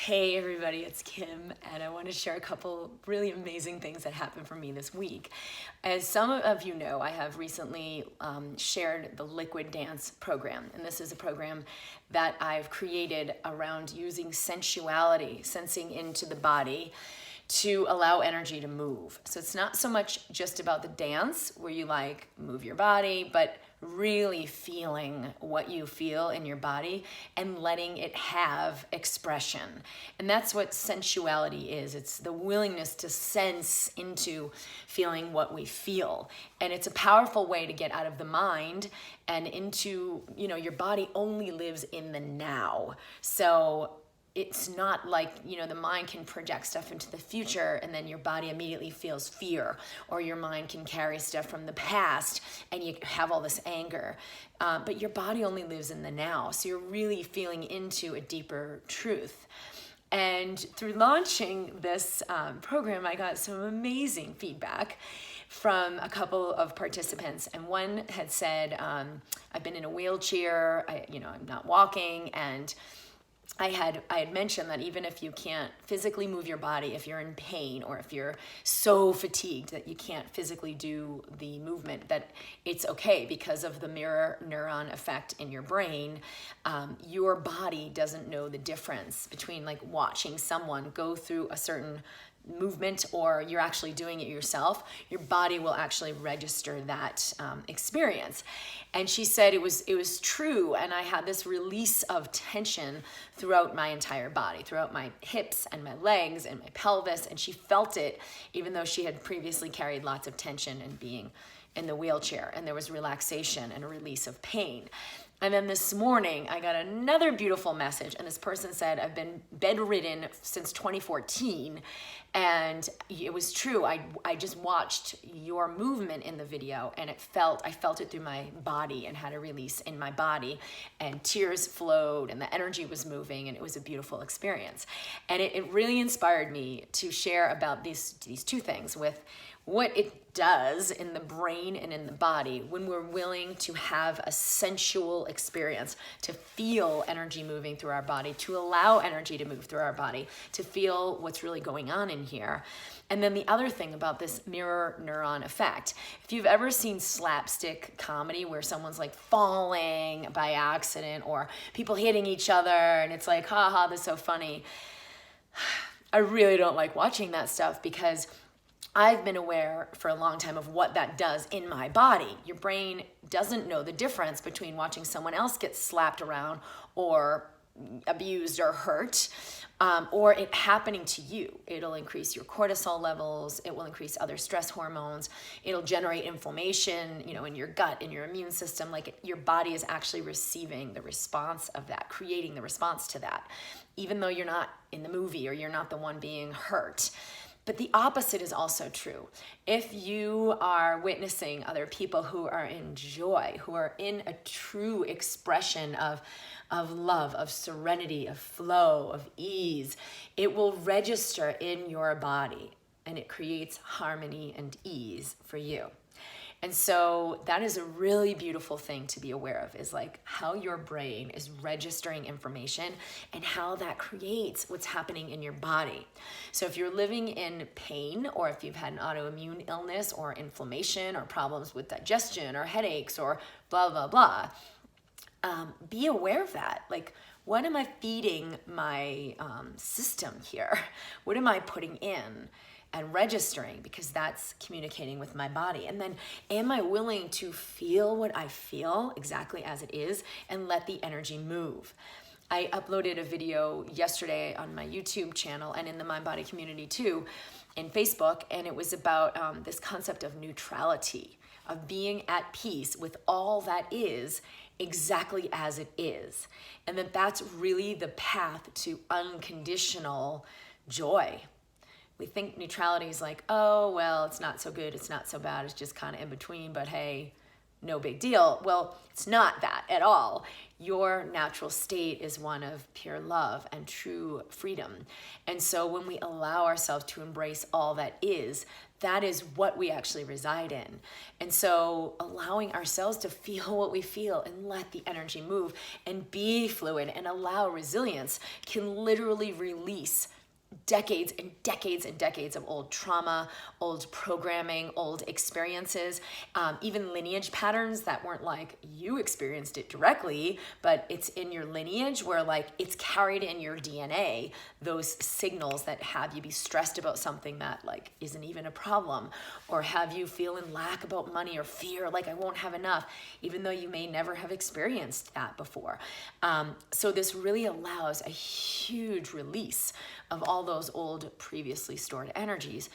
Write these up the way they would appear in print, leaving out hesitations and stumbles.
Hey everybody, it's Kim, and I want to share a couple really amazing things that happened for me this week. As some of you know, I have recently shared the Liquid Dance program, and this is a program that I've created around using sensuality, sensing into the body to allow energy to move. So it's not so much just about the dance where you like move your body, but really feeling what you feel in your body and letting it have expression. And that's what sensuality is. It's the willingness to sense into feeling what we feel. And it's a powerful way to get out of the mind and into, your body only lives in the now. So it's not like, the mind can project stuff into the future and then your body immediately feels fear, or your mind can carry stuff from the past and you have all this anger. But your body only lives in the now. So you're really feeling into a deeper truth. And through launching this program, I got some amazing feedback from a couple of participants. And one had said, I've been in a wheelchair, I'm not walking, and I had mentioned that even if you can't physically move your body, if you're in pain or if you're so fatigued that you can't physically do the movement, that it's okay because of the mirror neuron effect in your brain. Your body doesn't know the difference between like watching someone go through a certain movement or you're actually doing it yourself. Your body will actually register that experience. And she said it was true, and I had this release of tension throughout my entire body, throughout my hips and my legs and my pelvis, and she felt it even though she had previously carried lots of tension and being in the wheelchair, and there was relaxation and a release of pain. And then this morning, I got another beautiful message, and this person said, I've been bedridden since 2014, and it was true. I just watched your movement in the video, and I felt it through my body and had a release in my body, and tears flowed, and the energy was moving, and it was a beautiful experience. And it really inspired me to share about these two things, with what it does in the brain and in the body when we're willing to have a sensual experience, to feel energy moving through our body, to allow energy to move through our body, to feel what's really going on in here. And then the other thing about this mirror neuron effect, if you've ever seen slapstick comedy where someone's like falling by accident or people hitting each other and it's like, ha ha, this is so funny. I really don't like watching that stuff because I've been aware for a long time of what that does in my body. Your brain doesn't know the difference between watching someone else get slapped around or abused or hurt, or it happening to you. It'll increase your cortisol levels. It will increase other stress hormones. It'll generate inflammation, in your gut, in your immune system. Like your body is actually receiving the response of that, creating the response to that, even though you're not in the movie or you're not the one being hurt. But the opposite is also true. If you are witnessing other people who are in joy, who are in a true expression of love, of serenity, of flow, of ease, it will register in your body and it creates harmony and ease for you. And so that is a really beautiful thing to be aware of, is like how your brain is registering information and how that creates what's happening in your body. So if you're living in pain, or if you've had an autoimmune illness or inflammation or problems with digestion or headaches or blah, blah, blah, be aware of that. Like, what am I feeding my system here? What am I putting in and registering? Because that's communicating with my body. And then am I willing to feel what I feel exactly as it is and let the energy move? I uploaded a video yesterday on my YouTube channel and in the Mind Body community too, in Facebook, and it was about this concept of neutrality, of being at peace with all that is exactly as it is. And that's really the path to unconditional joy. We think neutrality is like, oh, well, it's not so good, it's not so bad, it's just kind of in between, but hey, no big deal. Well, it's not that at all. Your natural state is one of pure love and true freedom. And so when we allow ourselves to embrace all that is what we actually reside in. And so allowing ourselves to feel what we feel and let the energy move and be fluid and allow resilience can literally release decades and decades and decades of old trauma, old programming, old experiences, even lineage patterns that weren't like you experienced it directly, but it's in your lineage where like it's carried in your DNA, those signals that have you be stressed about something that like isn't even a problem, or have you feel in lack about money or fear like I won't have enough, even though you may never have experienced that before. So this really allows a huge release of all those old previously stored energies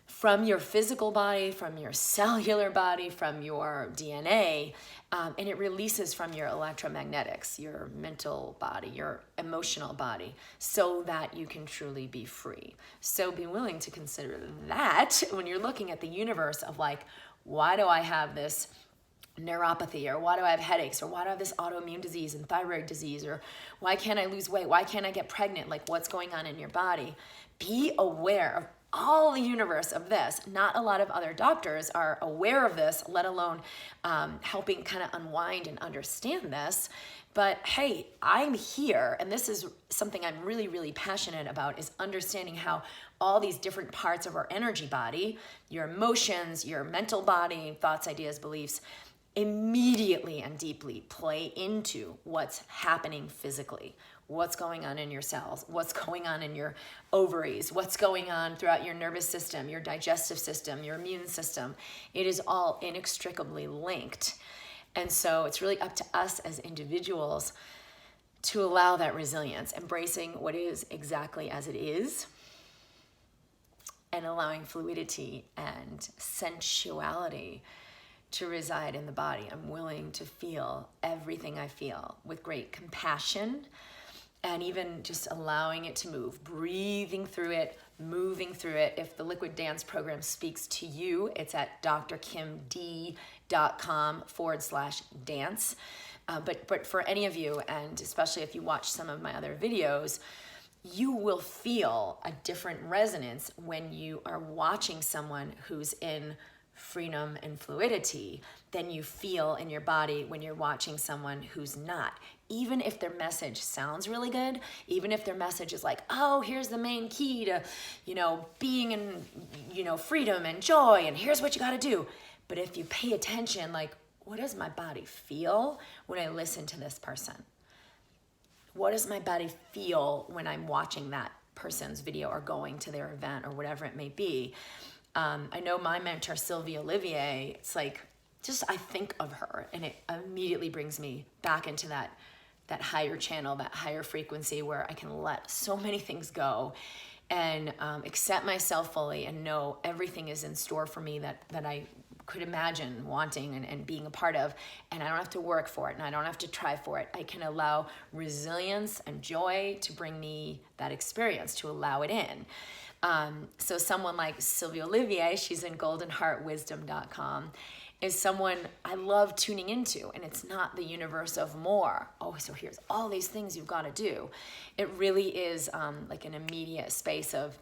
from your physical body, from your cellular body, from your DNA, and it releases from your electromagnetics, your mental body, your emotional body, so that you can truly be free. So be willing to consider that when you're looking at the universe of like, why do I have this neuropathy, or why do I have headaches, or why do I have this autoimmune disease and thyroid disease, or why can't I lose weight, why can't I get pregnant, like what's going on in your body? Be aware of all the universe of this. Not a lot of other doctors are aware of this, let alone helping kind of unwind and understand this. But hey, I'm here, and this is something I'm really, really passionate about, is understanding how all these different parts of our energy body, your emotions, your mental body, thoughts, ideas, beliefs, immediately and deeply play into what's happening physically. What's going on in your cells, what's going on in your ovaries, what's going on throughout your nervous system, your digestive system, your immune system. It is all inextricably linked. And so it's really up to us as individuals to allow that resilience, embracing what is exactly as it is, and allowing fluidity and sensuality to reside in the body. I'm willing to feel everything I feel with great compassion, and even just allowing it to move, breathing through it, moving through it. If the Liquid Dance program speaks to you, it's at drkimd.com/dance. But for any of you, and especially if you watch some of my other videos, you will feel a different resonance when you are watching someone who's in freedom and fluidity than you feel in your body when you're watching someone who's not. Even if their message sounds really good, even if their message is like, oh, here's the main key to, being in, freedom and joy, and here's what you got to do. But if you pay attention, like, what does my body feel when I listen to this person? What does my body feel when I'm watching that person's video or going to their event or whatever it may be? I know my mentor, Sylvia Olivier, it's like, I think of her and it immediately brings me back into that higher channel, that higher frequency where I can let so many things go and accept myself fully and know everything is in store for me that I could imagine wanting and being a part of, and I don't have to work for it and I don't have to try for it. I can allow resilience and joy to bring me that experience, to allow it in. So someone like Sylvia Olivier, she's in goldenheartwisdom.com, is someone I love tuning into, and it's not the universe of more. Oh, so here's all these things you've got to do. It really is like an immediate space of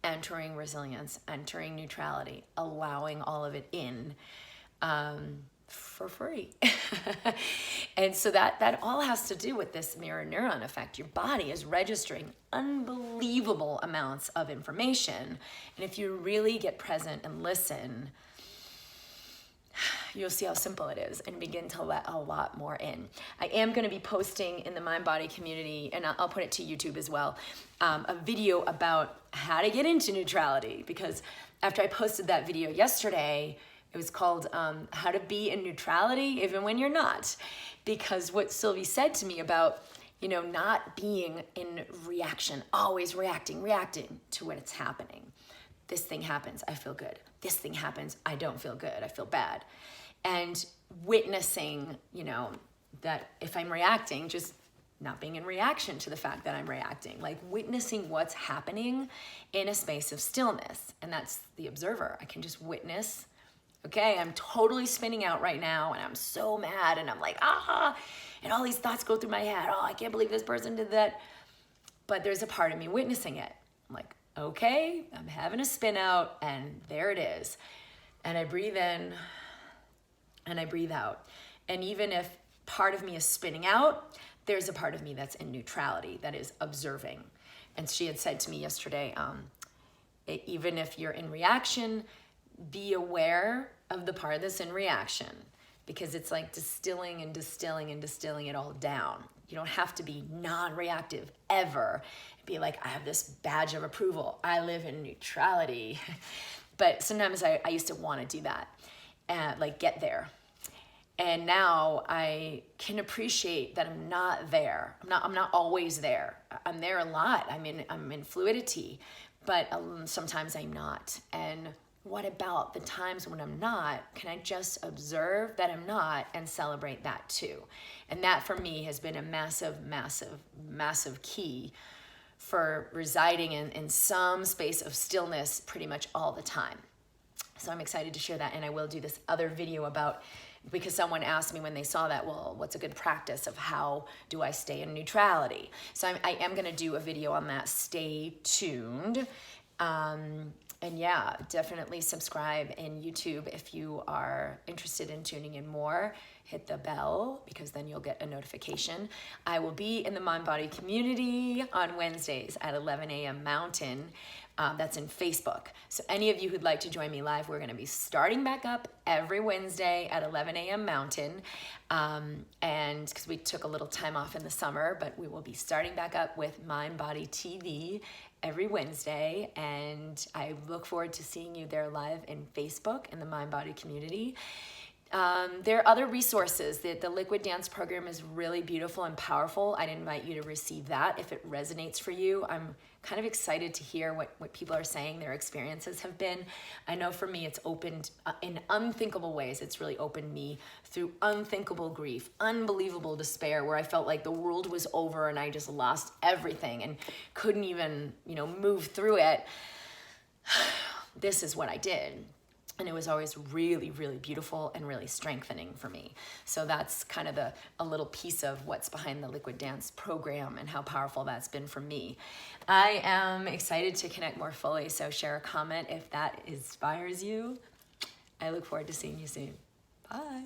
entering resilience, entering neutrality, allowing all of it in for free. And so that all has to do with this mirror neuron effect. Your body is registering unbelievable amounts of information. And if you really get present and listen, you'll see how simple it is and begin to let a lot more in. I am going to be posting in the Mind Body community, and I'll put it to YouTube as well, a video about how to get into neutrality, because after I posted that video yesterday, it was called How to Be in Neutrality Even When You're Not. Because what Sylvie said to me about, not being in reaction, always reacting to when it's happening. This thing happens, I feel good. This thing happens, I don't feel good, I feel bad. And witnessing, that if I'm reacting, just not being in reaction to the fact that I'm reacting, like witnessing what's happening in a space of stillness. And that's the observer. I can just witness Okay, I'm totally spinning out right now and I'm so mad and I'm like, and all these thoughts go through my head. Oh, I can't believe this person did that. But there's a part of me witnessing it. I'm like, okay, I'm having a spin out and there it is. And I breathe in and I breathe out. And even if part of me is spinning out, there's a part of me that's in neutrality, that is observing. And she had said to me yesterday, even if you're in reaction, be aware of the part that's in reaction, because it's like distilling and distilling and distilling it all down. You don't have to be non-reactive ever. Be like, I have this badge of approval. I live in neutrality. But sometimes I used to want to do that and like get there. And now I can appreciate that I'm not there. I'm not always there. I'm there a lot. I'm in fluidity, but sometimes I'm not. And what about the times when I'm not? Can I just observe that I'm not and celebrate that too? And that for me has been a massive, massive, massive key for residing in some space of stillness pretty much all the time. So I'm excited to share that. And I will do this other video about, because someone asked me when they saw that, well, what's a good practice of how do I stay in neutrality? So I am going to do a video on that. Stay tuned. And yeah, definitely subscribe in YouTube if you are interested in tuning in more. Hit the bell because then you'll get a notification. I will be in the Mind Body community on Wednesdays at 11 a.m. Mountain. That's in Facebook. So any of you who'd like to join me live, we're going to be starting back up every Wednesday at 11 a.m. Mountain. And because we took a little time off in the summer, but we will be starting back up with Mind Body TV every Wednesday. And I look forward to seeing you there live in Facebook in the Mind Body community. There are other resources. The Liquid Dance program is really beautiful and powerful. I'd invite you to receive that if it resonates for you. I'm kind of excited to hear what people are saying their experiences have been. I know for me it's opened in unthinkable ways. It's really opened me through unthinkable grief, unbelievable despair, where I felt like the world was over and I just lost everything and couldn't even, move through it. This is what I did. And it was always really, really beautiful and really strengthening for me. So that's kind of a little piece of what's behind the Liquid Dance program and how powerful that's been for me. I am excited to connect more fully, so share a comment if that inspires you. I look forward to seeing you soon. Bye.